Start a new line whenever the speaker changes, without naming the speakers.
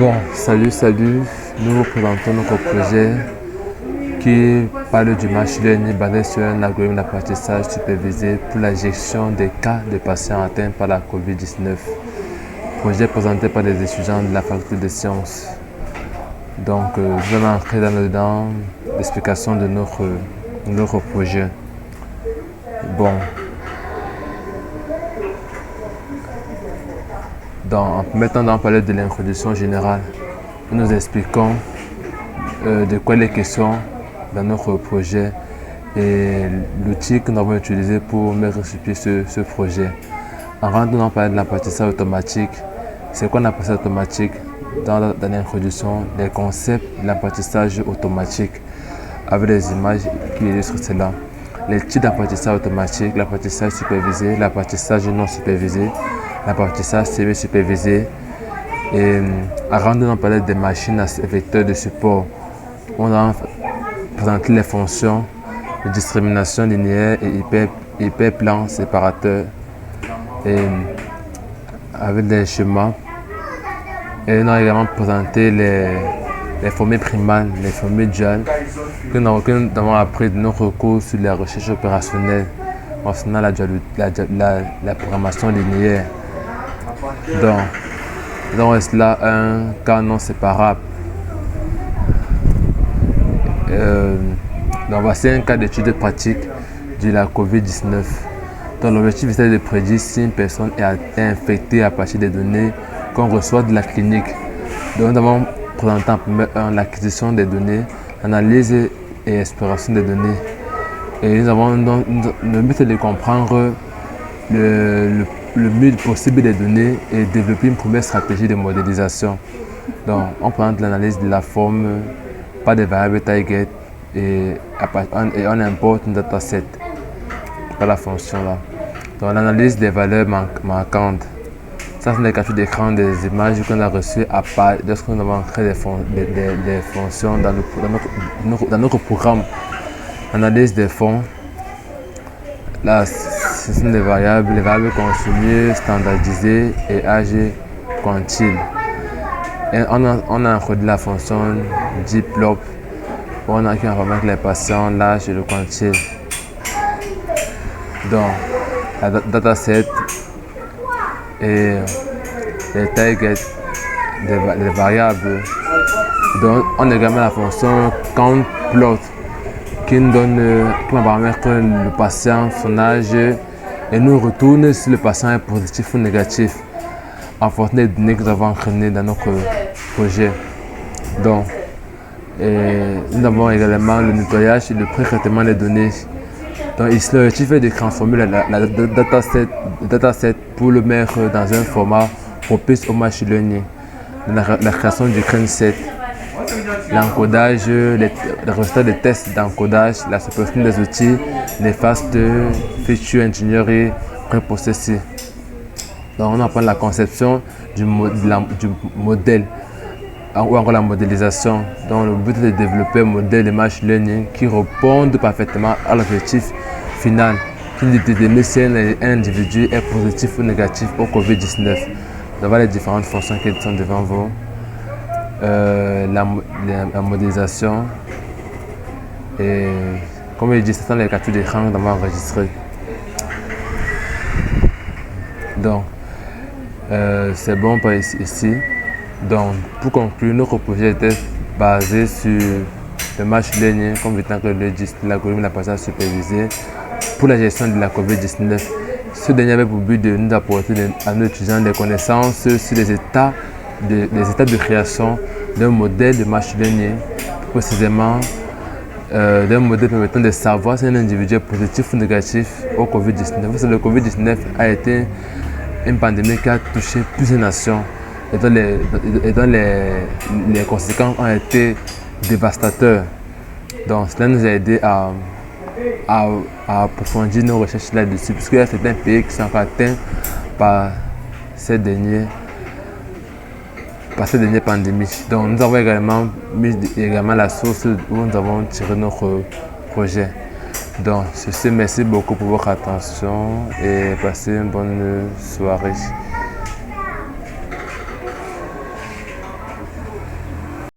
Bon, salut, nous vous présentons notre projet qui parle du machine learning basé sur un algorithme d'apprentissage supervisé pour la gestion des cas de patients atteints par la COVID-19. Projet présenté par des étudiants de la faculté des sciences. Donc, nous allons entrer dans l'explication de notre projet. Bon, en mettant dans parler de l'introduction générale, nous expliquons de quoi il est question dans notre projet et l'outil que nous avons utilisé pour mettre sur pied ce projet. En rentrant dans parler de l'apprentissage automatique, c'est quoi l'apprentissage automatique? Dans l'introduction, les concepts de l'apprentissage automatique avec des images qui illustrent cela. Les types d'apprentissage automatique, l'apprentissage supervisé, l'apprentissage non supervisé, l'apprentissage semi-supervisé. Et avant de nous parler des machines à vecteurs de support, on a présenté les fonctions de discrimination linéaire et hyperplan séparateur et avec des schémas. Et on a également présenté les formules primales, les formules duales que nous avons appris de notre cours sur la recherche opérationnelle concernant la programmation linéaire. Donc reste là un cas non séparable. Donc voici un cas d'étude pratique de la COVID-19. Donc l'objectif était de prédire si une personne est infectée à partir des données qu'on reçoit de la clinique. Donc nous avons présenté en premier l'acquisition des données, l'analyse et exploration des données. Et le but est de comprendre le mieux possible des données et développer une première stratégie de modélisation. Donc on présente l'analyse de la forme par des variables target et on importe un dataset par la fonction là. Donc l'analyse des valeurs manquantes. Ça, c'est les captures d'écran des images qu'on a reçues à part lorsque nous avons créé des fonctions dans notre programme. Analyse des fonds. Là, ce sont les variables consommées, standardisées et âge quantile. Et on a encodé la fonction dplop. On a qui informe les patients, l'âge et le quantile. Donc, la dataset et les targets des variables. Donc, on a également la fonction countPlot qui nous donne qui va permettre le patient, son âge et nous retourne si le patient est positif ou négatif en fonction des données que nous avons entraînées dans notre projet. Donc, nous avons également le nettoyage et le pré-traitement des données. Donc ici, l'objectif est de transformer la dataset pour le mettre dans un format propice au machine learning. La création du crane set, l'encodage, les résultats des tests d'encodage, la séparation des outils, les phases de feature engineering préprocessées. Donc on apprend la conception du modèle ou encore la modélisation. Donc le but est de développer un modèle de machine learning qui réponde parfaitement à l'objectif final, qui détermine si un individu est positif ou négatif au COVID-19. Donc voilà les différentes fonctions qui sont devant vous. La modélisation et comme je dis, ce sont les captures d'écran que nous avons enregistrées. Donc c'est bon par ici. Donc, pour conclure, notre projet était basé sur le machine learning, comme étant que l'algorithme d'apprentissage supervisé pour la gestion de la COVID-19. Ce dernier avait pour but de nous apporter à nos étudiants des connaissances sur les étapes de création d'un modèle de machine learning, précisément d'un modèle permettant de savoir si un individu est positif ou négatif au COVID-19. Le COVID-19 a été une pandémie qui a touché plusieurs nations. Et dont les conséquences ont été dévastateurs. Donc cela nous a aidé à approfondir nos recherches là-dessus, puisqu'il y a certains pays qui sont atteints par ces dernières pandémies. Donc nous avons également mis la source où nous avons tiré notre projet. Donc ceci, merci beaucoup pour votre attention et passez une bonne soirée.